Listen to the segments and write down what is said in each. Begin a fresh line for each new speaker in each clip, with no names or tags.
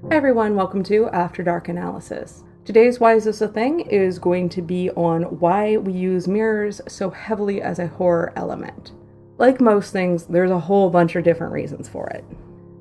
Hi everyone, welcome to After Dark Analysis. Today's Why Is This a Thing is going to be on why we use mirrors so heavily as a horror element. Like most things, there's a whole bunch of different reasons for it.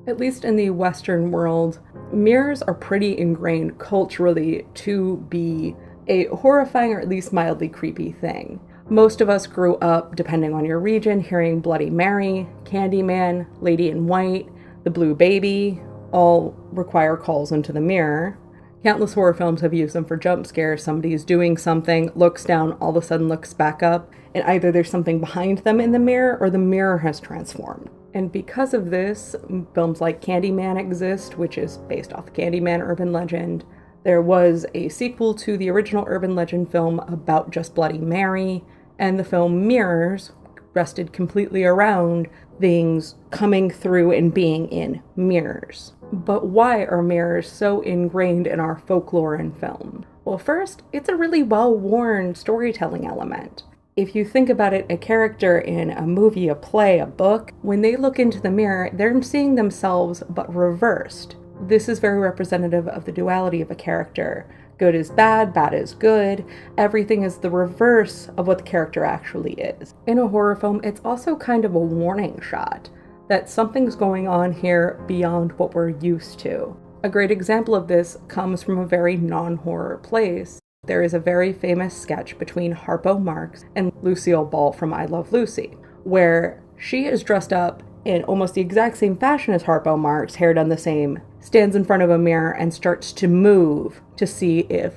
At least in the Western world, mirrors are pretty ingrained culturally to be a horrifying or at least mildly creepy thing. Most of us grew up, depending on your region, hearing Bloody Mary, Candyman, Lady in White, The Blue Baby, all require calls into the mirror. Countless horror films have used them for jump scares. Somebody is doing something, looks down, all of a sudden looks back up, and either there's something behind them in the mirror or the mirror has transformed. And because of this, films like Candyman exist, which is based off the Candyman urban legend. There was a sequel to the original urban legend film about just Bloody Mary, and the film Mirrors rested completely around things coming through and being in mirrors. But why are mirrors so ingrained in our folklore and film? Well, first, it's a really well-worn storytelling element. If you think about it, a character in a movie, a play, a book, when they look into the mirror, they're seeing themselves but reversed. This is very representative of the duality of a character. Good is bad, bad is good. Everything is the reverse of what the character actually is. In a horror film, it's also kind of a warning shot that something's going on here beyond what we're used to. A great example of this comes from a very non-horror place. There is a very famous sketch between Harpo Marx and Lucille Ball from I Love Lucy, where she is dressed up in almost the exact same fashion as Harpo Marx, hair done the same, stands in front of a mirror and starts to move to see if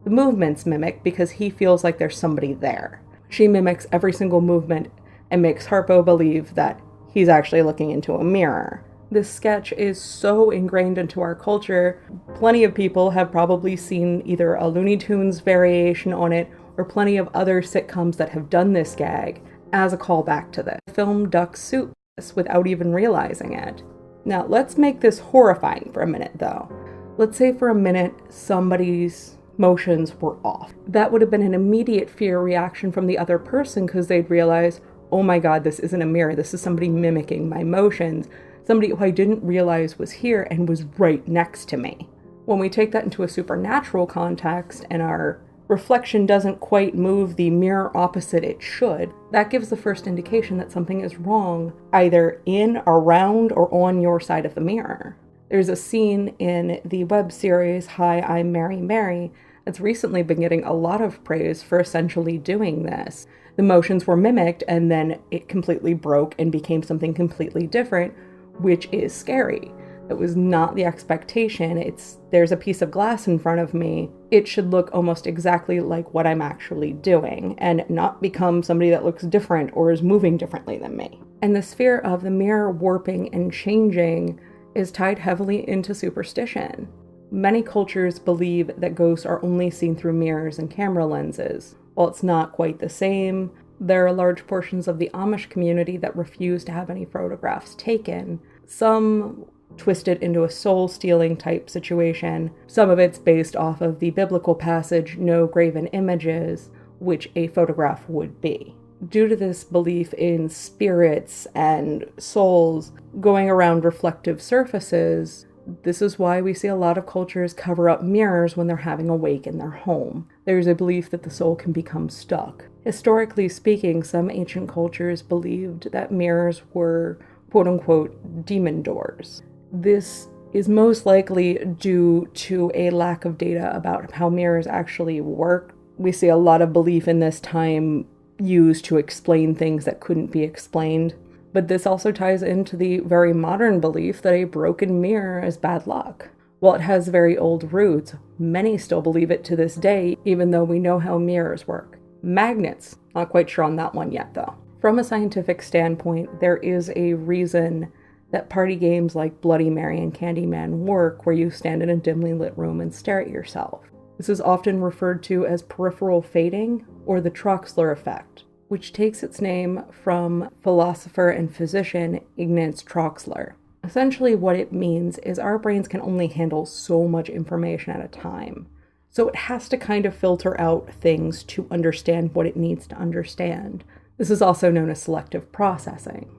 the movements mimic because he feels like there's somebody there. She mimics every single movement and makes Harpo believe that he's actually looking into a mirror. This sketch is so ingrained into our culture. Plenty of people have probably seen either a Looney Tunes variation on it or plenty of other sitcoms that have done this gag as a callback to this. The film Duck Soup without even realizing it. Now, let's make this horrifying for a minute, though. Let's say for a minute somebody's motions were off. That would have been an immediate fear reaction from the other person because they'd realize, oh my god, this isn't a mirror, this is somebody mimicking my motions, somebody who I didn't realize was here and was right next to me. When we take that into a supernatural context and our reflection doesn't quite move the mirror opposite it should, that gives the first indication that something is wrong, either in, around, or on your side of the mirror. There's a scene in the web series Hi, I'm Mary Mary that's recently been getting a lot of praise for essentially doing this. The motions were mimicked and then it completely broke and became something completely different, which is scary. It was not the expectation. There's a piece of glass in front of me. It should look almost exactly like what I'm actually doing and not become somebody that looks different or is moving differently than me. And this fear of the mirror warping and changing is tied heavily into superstition. Many cultures believe that ghosts are only seen through mirrors and camera lenses. While it's not quite the same, there are large portions of the Amish community that refuse to have any photographs taken. Some twist it into a soul-stealing type situation. Some of it's based off of the biblical passage, no graven images, which a photograph would be. Due to this belief in spirits and souls going around reflective surfaces, this is why we see a lot of cultures cover up mirrors when they're having a wake in their home. There's a belief that the soul can become stuck. Historically speaking, some ancient cultures believed that mirrors were quote-unquote demon doors. This is most likely due to a lack of data about how mirrors actually work. We see a lot of belief in this time used to explain things that couldn't be explained. But this also ties into the very modern belief that a broken mirror is bad luck. While it has very old roots, many still believe it to this day, even though we know how mirrors work. Magnets, not quite sure on that one yet though. From a scientific standpoint, there is a reason that party games like Bloody Mary and Candyman work, where you stand in a dimly lit room and stare at yourself. This is often referred to as peripheral fading or the Troxler effect, which takes its name from philosopher and physician Ignaz Troxler. Essentially what it means is our brains can only handle so much information at a time. So it has to kind of filter out things to understand what it needs to understand. This is also known as selective processing.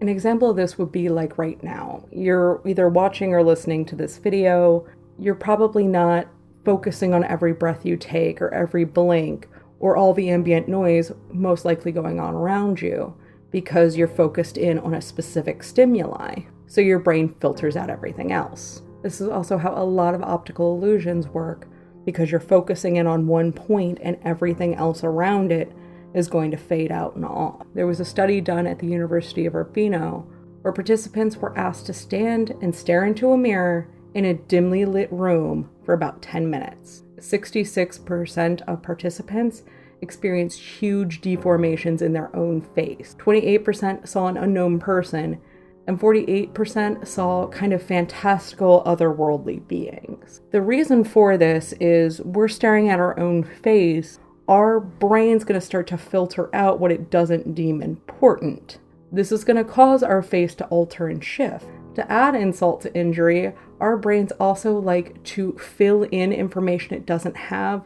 An example of this would be like right now. You're either watching or listening to this video. You're probably not focusing on every breath you take or every blink or all the ambient noise most likely going on around you because you're focused in on a specific stimuli. So your brain filters out everything else. This is also how a lot of optical illusions work because you're focusing in on one point and everything else around it is going to fade out and off. There was a study done at the University of Urbino where participants were asked to stand and stare into a mirror in a dimly lit room for about 10 minutes. 66% of participants experienced huge deformations in their own face. 28% saw an unknown person, and 48% saw kind of fantastical otherworldly beings. The reason for this is we're staring at our own face. Our brain's going to start to filter out what it doesn't deem important. This is going to cause our face to alter and shift. To add insult to injury, our brains also like to fill in information it doesn't have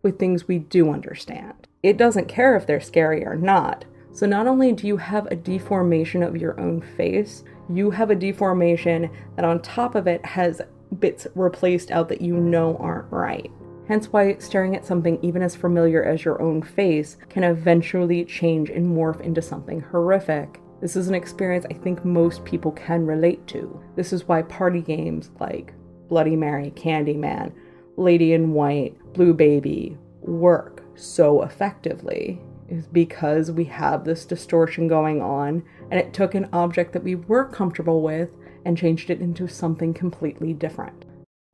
with things we do understand. It doesn't care if they're scary or not. So not only do you have a deformation of your own face, you have a deformation that on top of it has bits replaced out that you know aren't right. Hence why staring at something even as familiar as your own face can eventually change and morph into something horrific. This is an experience I think most people can relate to. This is why party games like Bloody Mary, Candyman, Lady in White, Blue Baby work so effectively, is because we have this distortion going on, and it took an object that we were comfortable with and changed it into something completely different.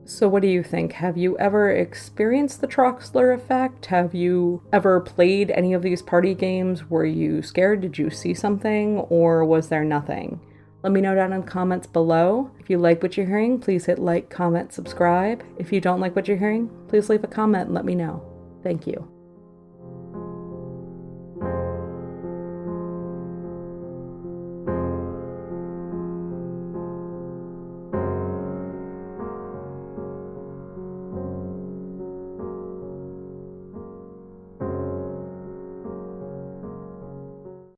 So what do you think? Have you ever experienced the Troxler effect? Have you ever played any of these party games? Were you scared? Did you see something? Or was there nothing? Let me know down in the comments below. If you like what you're hearing, please hit like, comment, subscribe. If you don't like what you're hearing, please leave a comment and let me know. Thank you.